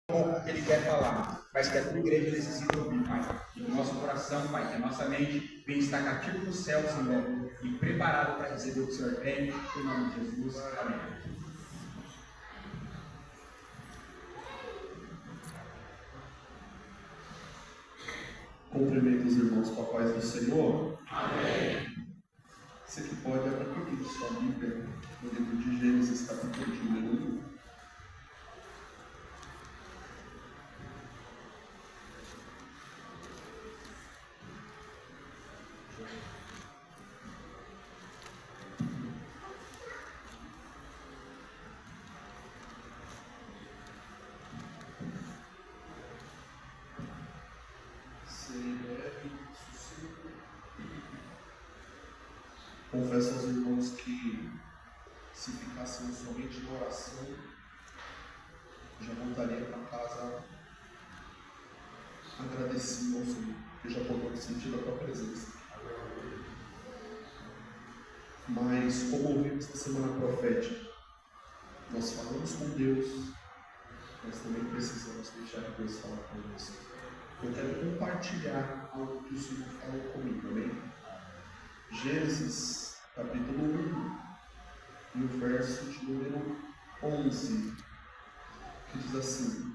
Ele quer falar, mas que a tua igreja necessita ouvir, Pai. Que o nosso coração, Pai, que a nossa mente venha estar cativo no céu, Senhor, e preparado para receber o que o Senhor tem, em nome de Jesus. Amém. Cumprimento os irmãos com a paz do Senhor. Amém. Você que pode abrir comigo sua Bíblia no livro de Gênesis, capítulo de número 1. Confesso aos irmãos que, se ficássemos somente na oração, já voltaria para casa agradecido ao Senhor, porque já estou sentindo a tua presença. Mas, como ouvimos na semana profética, nós falamos com Deus, nós também precisamos deixar que Deus fale conosco. Eu quero compartilhar algo que o Senhor falou comigo, amém? Gênesis, capítulo 1, e o verso de número 11, que diz assim: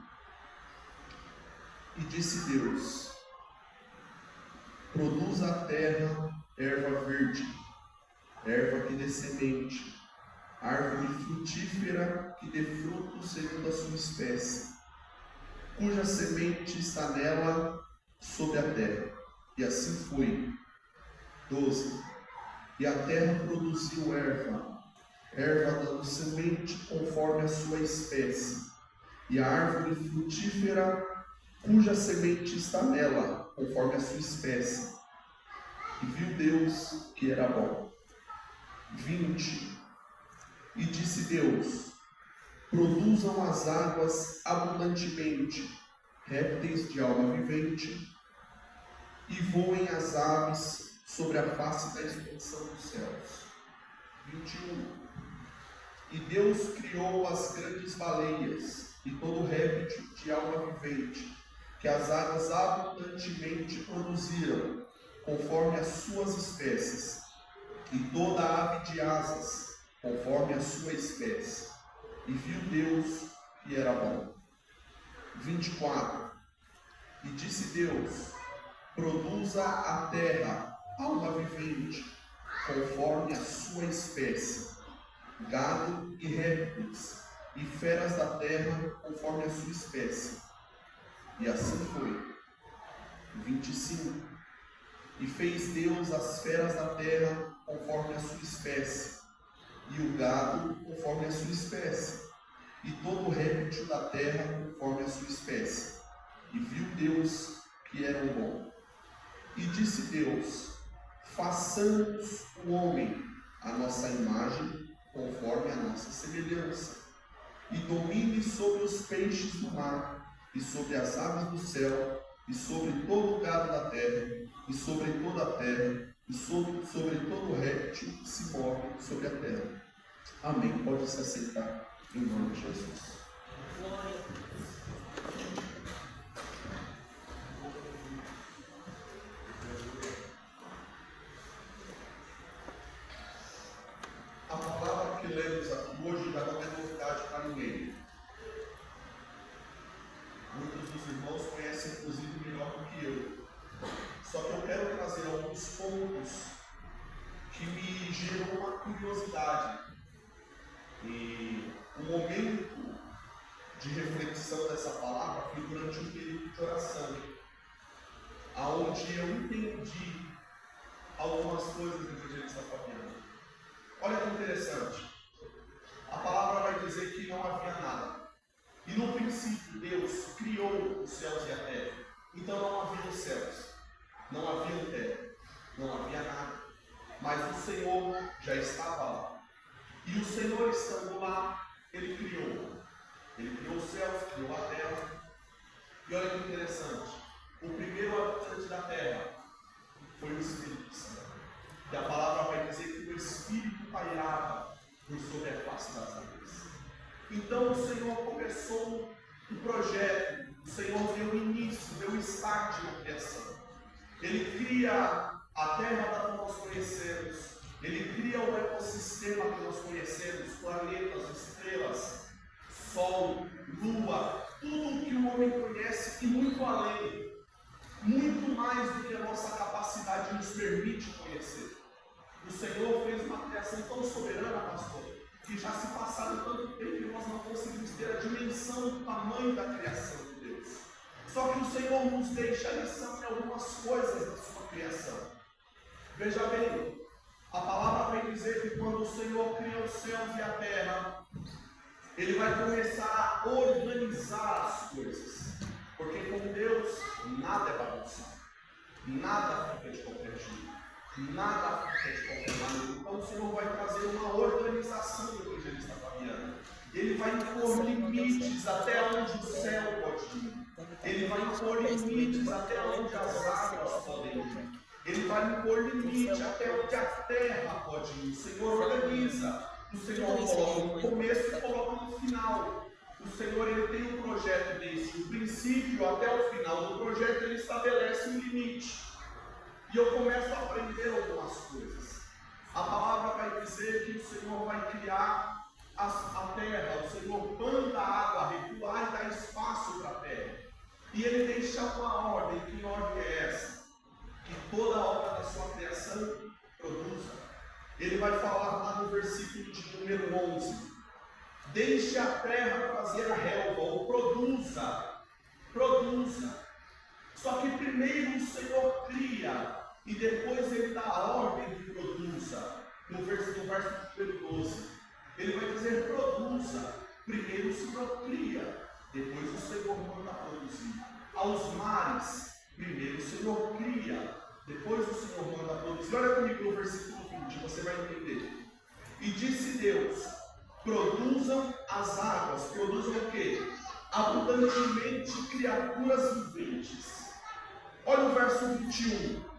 E disse Deus: produza a terra erva verde, erva que dê semente, árvore frutífera que dê fruto segundo a sua espécie, cuja semente está nela sobre a terra. E assim foi. 12. E a terra produziu erva dando semente conforme a sua espécie, e a árvore frutífera cuja semente está nela conforme a sua espécie. E viu Deus que era bom. 20. E disse Deus: produzam as águas abundantemente répteis de alma vivente, e voem as aves sobre a face da expansão dos céus. 21. E Deus criou as grandes baleias e todo réptil de alma vivente, que as águas abundantemente produziram, conforme as suas espécies, e toda ave de asas, conforme a sua espécie. E viu Deus que era bom. 24. E disse Deus: produza a terra alma vivente, conforme a sua espécie, gado e répteis, e feras da terra, conforme a sua espécie. E assim foi. 25. E fez Deus as feras da terra, conforme a sua espécie, e o gado, conforme a sua espécie, e todo réptil da terra, conforme a sua espécie. E viu Deus que era bom. E disse Deus: façamos o homem à nossa imagem, conforme a nossa semelhança, e domine sobre os peixes do mar, e sobre as aves do céu, e sobre todo o gado da terra, e sobre toda a terra, e sobre todo réptil que se move sobre a terra. Amém. Pode se assentar em nome de Jesus. A palavra que lemos aqui hoje já não é novidade para ninguém. Muitos dos irmãos conhecem, inclusive, melhor do que eu. Só que eu quero trazer alguns pontos que me geram uma curiosidade. E o momento de reflexão dessa palavra foi durante um período de oração, aonde eu entendi algumas coisas do evangelista Fabiano. Olha que interessante. A palavra vai dizer que não havia nada. E no princípio Deus criou os céus e a terra. Então não havia os céus, não havia terra, não havia nada. Mas o Senhor já estava lá. E o Senhor estando lá, Ele criou. Ele criou os céus, criou a terra. E olha que interessante. O primeiro habitante da terra foi o Espírito Santo. E a palavra vai dizer que o Espírito pairava por sobre a face das águas. Então o Senhor começou o projeto Senhor deu início, deu start na criação. Ele cria a terra da qual nós conhecemos. Ele cria o ecossistema que nós conhecemos, planetas, estrelas, sol, lua, tudo o que o homem conhece e muito além. Muito mais do que a nossa capacidade nos permite conhecer. O Senhor fez uma criação tão soberana, pastor, que já se passaram tanto tempo que nós não conseguimos ter a dimensão do tamanho da criação de Deus. Só que o Senhor nos deixa a lição em algumas coisas da sua criação. Veja bem, a palavra vai dizer que quando o Senhor cria os céus e a terra, Ele vai começar a organizar as coisas. Porque com Deus nada é bagunçado, nada fica de qualquer jeito. Nada fica de qualquer maneira. Então o Senhor vai trazer uma organização do evangelista Fabiano. Ele vai impor limites até onde o céu pode ir. Ele vai impor limites até onde as águas podem ir. Ele vai impor limite até onde a terra pode ir. O Senhor organiza. O Senhor coloca no começo e coloca no final. O Senhor ele tem um projeto desde o princípio até o final do projeto. Ele estabelece um limite. E eu começo a aprender algumas coisas. A palavra vai dizer que o Senhor vai criar a terra, o Senhor manda a água recuar e dá espaço para a terra. E Ele deixa uma ordem. Que ordem é essa? Que toda a obra da sua criação produza. Ele vai falar lá no versículo de número 11. Deixe a terra trazer a relva, ou produza. Produza. Só que primeiro o Senhor cria. E depois Ele dá a ordem de produza. No verso número 12. Ele vai dizer produza. Primeiro o Senhor cria. Depois o Senhor manda produzir. Aos mares. Primeiro o Senhor cria. Depois o Senhor manda produzir. Olha comigo no versículo 20. Você vai entender. E disse Deus. Produzam as águas. Produzam o quê? Abundantemente criaturas viventes. Olha o verso 21.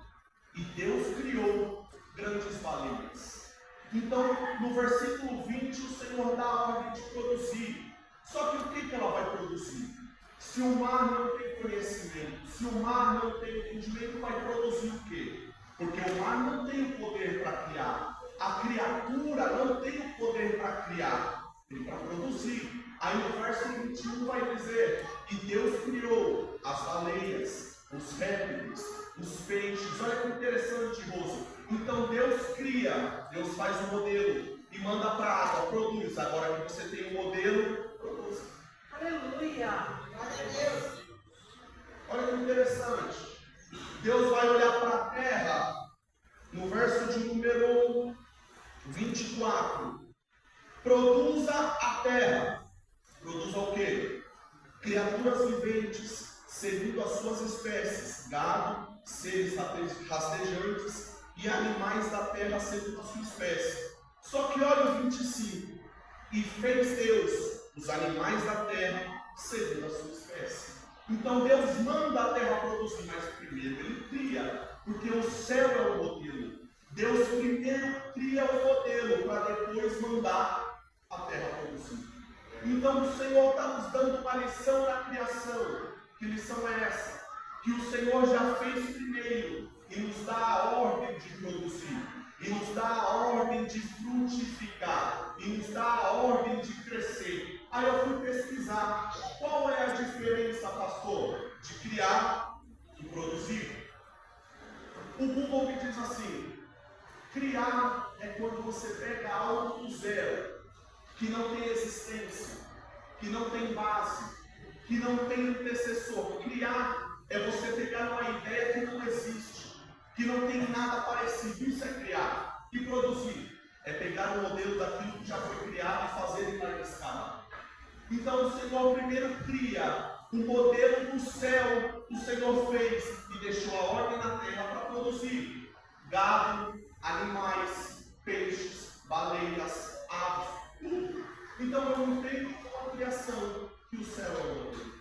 E Deus criou grandes baleias. Então, no versículo 20, o Senhor dá a ordem de produzir. Só que o que ela vai produzir? Se o mar não tem conhecimento, se o mar não tem entendimento, vai produzir o quê? Porque o mar não tem o poder para criar. A criatura não tem o poder para criar. Tem para produzir. Aí no verso 21 vai dizer: e Deus criou as baleias, os répteis, os peixes. Olha que interessante, Roso. Então Deus cria, Deus faz um modelo e manda para a água, produz. Agora que você tem um modelo, produz. Aleluia! Glória a Deus! Olha que interessante. Deus vai olhar para a terra, no verso de número 24. Produza a terra. Produza o quê? Criaturas viventes, segundo as suas espécies, gado, seres rastejantes e animais da terra segundo a sua espécie. Só que olha o 25. E fez Deus os animais da terra segundo a sua espécie. Então Deus manda a terra produzir, mas primeiro Ele cria, porque o céu é o modelo. Deus primeiro cria o modelo para depois mandar a terra produzir. Então o Senhor está nos dando uma lição na criação. Que lição é essa? Que o Senhor já fez primeiro e nos dá a ordem de produzir, e nos dá a ordem de frutificar, e nos dá a ordem de crescer. Aí eu fui pesquisar qual é a diferença, pastor, de criar e produzir. O Google me diz assim: criar é quando você pega algo do zero, que não tem existência, que não tem base, que não tem antecessor. Criar é você pegar uma ideia que não existe, que não tem nada parecido. Isso é criar. E produzir é pegar o modelo daquilo que já foi criado e fazer em larga escala. Então o Senhor primeiro cria um modelo do céu. O Senhor fez e deixou a ordem na terra para produzir gado, animais, peixes, baleias, aves, tudo. Então eu entendo com a criação que o céu é o modelo.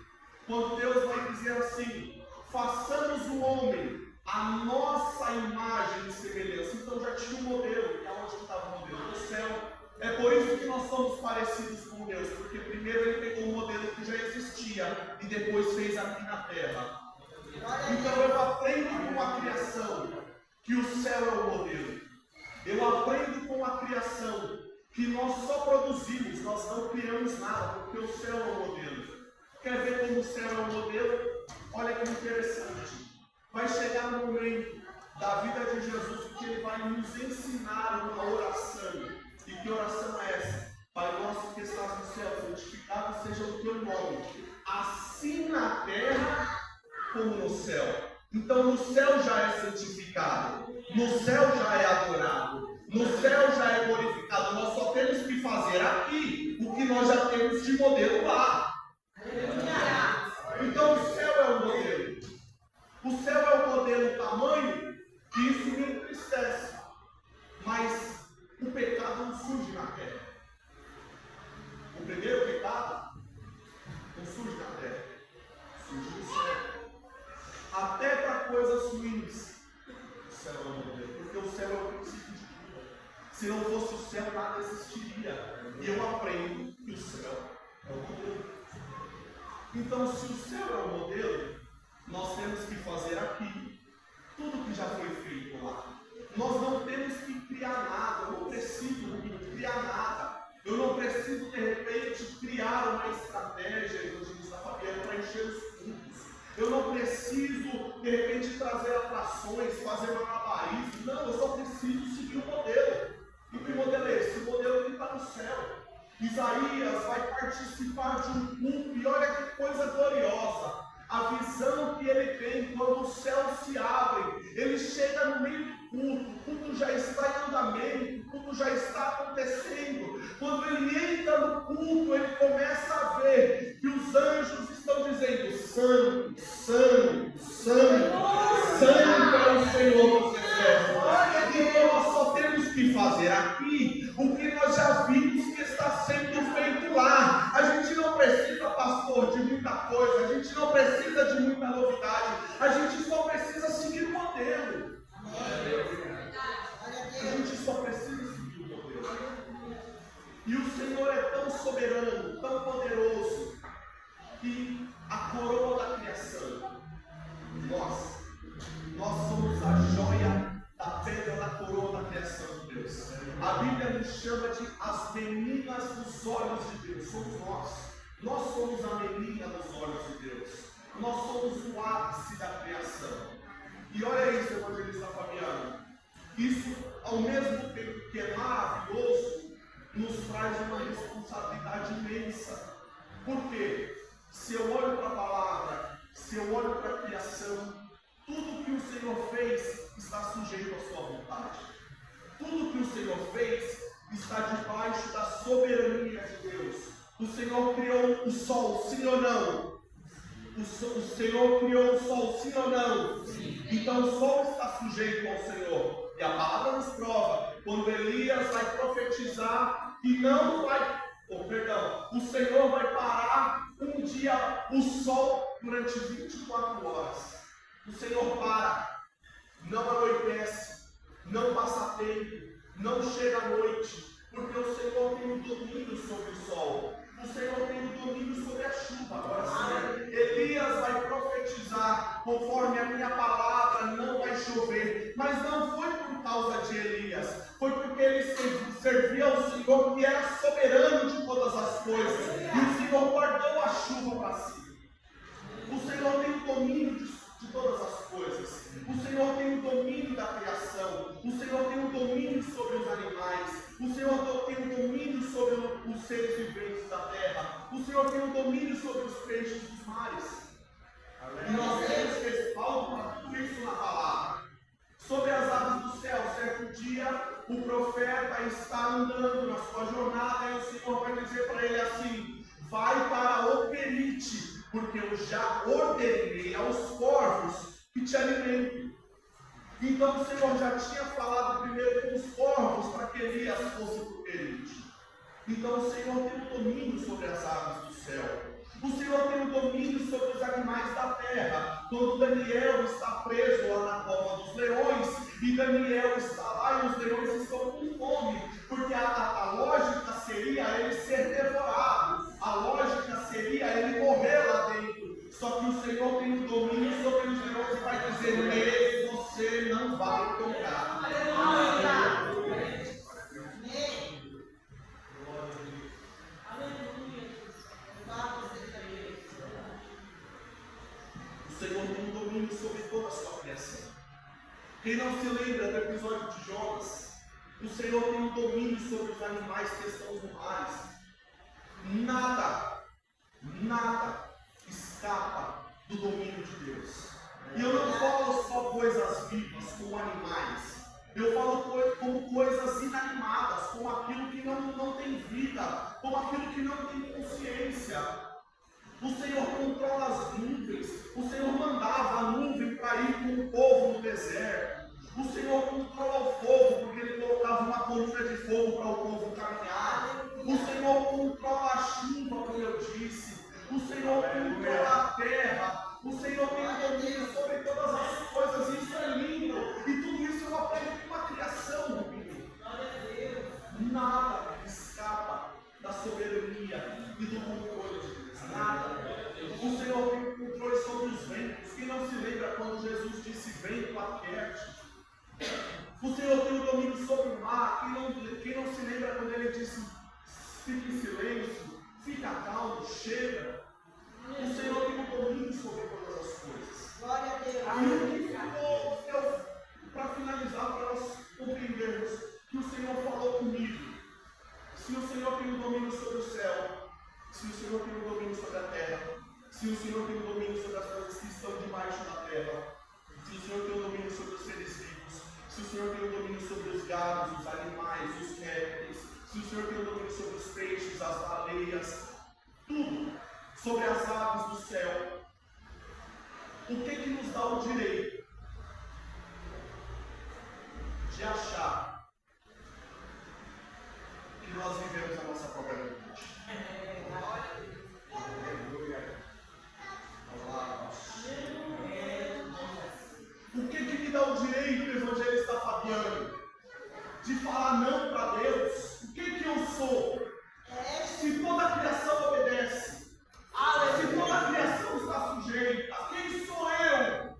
Quando Deus vai dizer assim: façamos o homem a nossa imagem e semelhança. Então já tinha um modelo. E aonde estava o modelo? No céu. É por isso que nós somos parecidos com Deus, porque primeiro Ele pegou um modelo que já existia e depois fez aqui na terra. Então eu aprendo com a criação que o céu é o modelo. Eu aprendo com a criação que nós só produzimos, nós não criamos nada, porque o céu é o modelo. Quer ver como o céu é o modelo? Olha que interessante. Vai chegar no momento da vida de Jesus que Ele vai nos ensinar uma oração. E que oração é essa? Pai nosso que estás no céu, santificado seja o teu nome, assim na terra como no céu. Então no céu já é santificado, no céu já é adorado, no céu já é glorificado. Nós só temos que fazer aqui o que nós já temos de modelo lá. Então o céu é o modelo. O céu é o modelo tamanho que isso me entristece. Mas o pecado não surge na terra. O primeiro pecado não surge na terra, surge no céu. Até para coisas ruins, o céu é o modelo, porque o céu é o princípio de tudo. Se não fosse o céu, nada existiria. E eu aprendo que o céu é o modelo. Então, se o céu é o modelo, nós temos que fazer aqui tudo que já foi feito lá. Nós não temos que criar nada, eu não preciso criar nada. Eu não preciso, de repente, criar uma estratégia, evangelista Fabiano, para encher os cultos. Eu não preciso, de repente, trazer atrações, fazer malabarismo. Não, eu só preciso seguir o modelo. E que modelo é esse? O modelo que está no céu. Isaías vai participar de um culto e olha que coisa gloriosa. A visão que ele tem quando os céus se abrem, ele chega no meio do culto, o culto já está em andamento, o culto já está acontecendo. Quando ele entra no culto, ele começa a ver que os anjos estão dizendo: Santo, Santo, Santo, Santo é o Senhor dos Exércitos. Então nós só temos que fazer aqui o que nós já vimos que está sendo feito lá. A gente não precisa, pastor, de muita coisa, a gente não precisa de muita novidade, a gente só precisa seguir o modelo. A gente só precisa seguir o modelo. E o Senhor é tão soberano, tão poderoso, que a coroa da criação, nós somos a joia da pedra da coroa da criação de Deus. A Bíblia nos chama de as meninas dos olhos de Deus. Somos nós. Nós somos a menina dos olhos de Deus. Nós somos o ápice da criação. E olha isso, evangelista Fabiano. Isso, ao mesmo tempo que é maravilhoso, nos traz uma responsabilidade imensa. Por quê? Se eu olho para a palavra, se eu olho para a criação, tudo que o Senhor fez está sujeito à sua vontade. Tudo que o Senhor fez está debaixo da soberania de Deus. O Senhor criou o sol, sim ou não? O Senhor criou o sol, sim ou não? Sim. Então o sol está sujeito ao Senhor. E a palavra nos prova, quando Elias vai profetizar, que não vai, o Senhor vai parar um dia o sol durante 24 horas. O Senhor para, não anoitece, não passa tempo, não chega à noite, porque o Senhor tem o domínio sobre o sol, o Senhor tem o domínio sobre a chuva. Agora sim, Elias vai profetizar, conforme a minha palavra, não vai chover, mas não foi por causa de Elias, foi porque ele servia ao Senhor que era soberano de todas as coisas, e o Senhor guardou a chuva para si. O Senhor tem o domínio de todas as coisas. O Senhor tem o domínio da criação. O Senhor tem o domínio sobre os animais. O Senhor tem o domínio sobre os seres viventes da terra. O Senhor tem o domínio sobre os peixes dos mares. E nós temos respaldo para tudo isso na palavra. Sobre as aves do céu, certo dia, o profeta está andando na sua jornada e o Senhor vai dizer para ele assim: vai para Operite, porque eu já ordenei aos corvos que te alimentem. Então o Senhor já tinha falado primeiro com os corvos para que Elias fosse para o Operite. Então o Senhor tem o domínio sobre as aves do céu. O Senhor tem o domínio sobre os animais da terra. Quando Daniel está preso lá na cova dos leões, e Daniel está lá e os leões estão com fome, porque a lógica que o Senhor tem o domínio sobre os leões e vai dizer, nele você não vai tocar. O Senhor tem o domínio sobre toda a sua criação. Quem não se lembra do episódio de Jonas, o Senhor tem o domínio sobre os animais que estão no mar. Nada escapa do domínio de Deus. E eu não falo só coisas vivas, como animais. Eu falo como coisas inanimadas, como aquilo que não tem vida, como aquilo que não tem consciência. O Senhor controla as nuvens. O Senhor mandava a nuvem para ir com o povo no deserto. O Senhor controla o fogo, porque Ele colocava uma coluna de fogo para o povo caminhar. O Senhor controla a chuva, como eu disse. O Senhor controla a terra. O Senhor tem domínio sobre todas as coisas. Isso é lindo. E tudo isso eu aprendo com uma criação, meu filho. Nada escapa da soberania e do controle de Deus. Nada. O Senhor tem o controle sobre os ventos. Quem não se lembra quando Jesus disse: vento, aquiete? O Senhor tem o domínio sobre o mar. Quem não se lembra quando Ele disse: fique em silêncio, fica calmo, chega. O Senhor tem o domínio sobre todas as coisas. Glória a Deus. E o que ficou, para finalizar, para nós compreendermos que o Senhor falou comigo. Se o Senhor tem o domínio sobre o céu, se o Senhor tem o domínio sobre a terra, se o Senhor tem o domínio sobre as coisas que estão debaixo da terra, se o Senhor tem o domínio sobre os seres vivos, se o Senhor tem o domínio sobre os gados, os animais, os répteis, se o Senhor tem o domínio sobre os peixes, as baleias, tudo, sobre as aves do céu, o que nos dá o direito de achar que nós vivemos a nossa própria vontade? O que me dá o direito, evangelista Fabiano, de falar não para Deus? O que eu sou? Se toda a criação obedece, se toda a criação está sujeita, quem sou eu?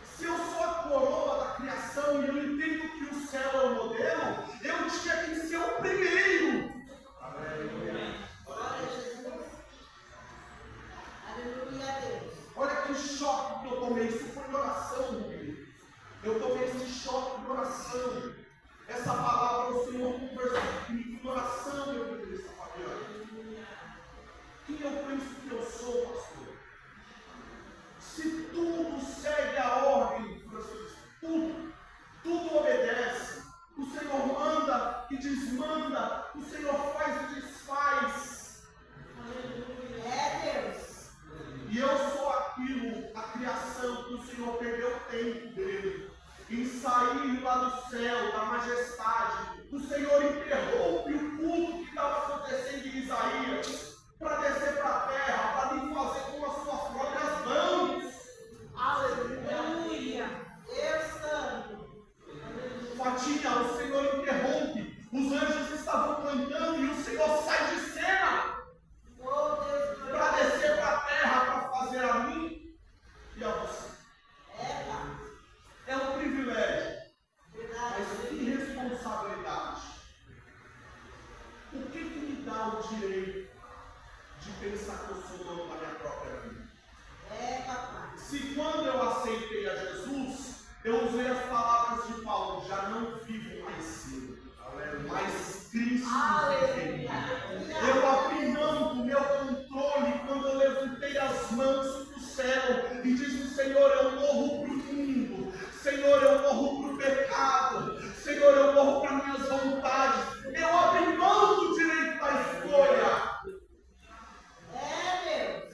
Se eu sou a coroa da criação e eu entendo que o céu é o modelo, eu tinha que ser o primeiro. Olha que choque que eu tomei, isso foi em oração, meu querido. Eu tomei esse choque de oração. Essa palavra o Senhor conversou comigo em oração, meu querido, está Fabiano. Quem eu penso que eu sou, pastor? Se tudo segue a ordem, Francisco, tudo obedece. O Senhor manda e desmanda, o Senhor faz e desfaz. É Deus. E eu sou aquilo, a criação que o Senhor perdeu tempo dele em sair lá do céu, da majestade. O Senhor interrompe o culto que estava acontecendo em Isaías para descer para a terra, para me fazer com as suas próprias mãos. Aleluia! Fatinha, o Senhor interrompe. Os anjos estavam cantando e o Senhor sai de cena para descer para a terra, para fazer a mim e a você. É um privilégio, mas que responsabilidade. O que me dá o direito de pensar que eu sou dono da minha própria vida? Se quando eu aceitei a Jesus, eu usei as palavras de Paulo: já não vivo mais cedo, mas Cristo vive em mim. Eu abri mão do meu controle quando eu levantei as mãos para o céu e disse: Senhor, eu morro para o mundo, Senhor, eu morro para o pecado, Senhor, eu morro para minhas vontades. Eu abri mão do direito da escolha.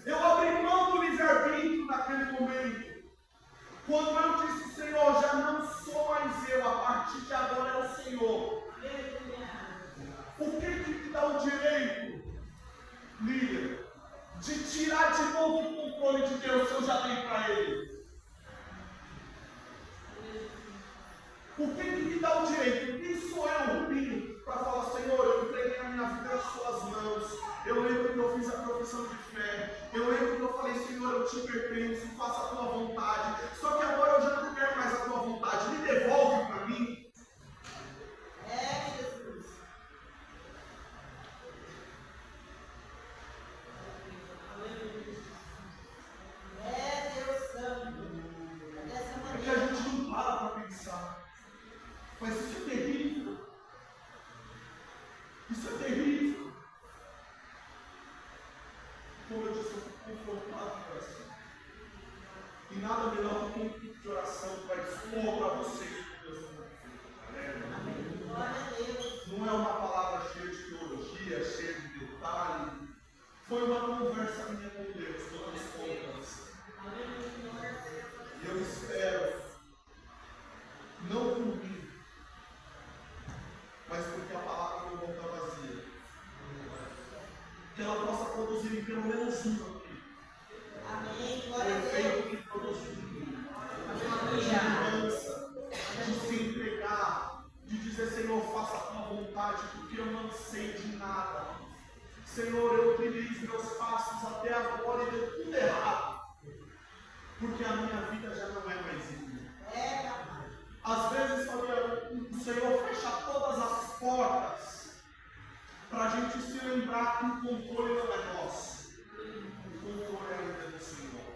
Eu abri mão do livre-arbítrio naquele momento. Quando eu disse: Senhor, já não sou mais eu, a partir de agora é o Senhor. O que me dá o direito, líder, de tirar de novo o controle de Deus se eu já dei para Ele? O que me dá o direito? Quem sou eu, Rubinho, para falar: Senhor, eu entreguei a minha vida nas suas mãos. Eu lembro que eu fiz a profissão de fé. Eu lembro que eu falei, Senhor, eu te pertenço, faça a tua vontade. Só que agora eu já não quero mais a tua vontade. Me devolve para mim. Jesus. Deus Santo. Dessa É que a maneira. gente não para pensar. Mas isso é terrível. Isso é terrível. Como eu disse, eu fico confrontado com isso. E nada melhor do que um tipo de oração que vai expor para vocês o que Deus tem. Glória a Deus. Não é uma palavra cheia de teologia, cheia de detalhe. Foi uma conversa minha com Deus, todas as contas. E eu espero, não por mim, mas porque a palavra não volta vazia. Que ela possa produzir em pelo menos uma aqui. Amém. O Glória a Deus. efeito que produziu em mim. De mudança, de se entregar, de dizer, Senhor, faça a tua vontade, porque eu não sei de nada. Senhor, eu utilizo meus passos até agora e deu tudo errado. Porque a minha vida já não é mais minha. Às vezes, o Senhor fecha todas as portas para a gente se lembrar que o controle não é nosso. O controle ainda é do Senhor.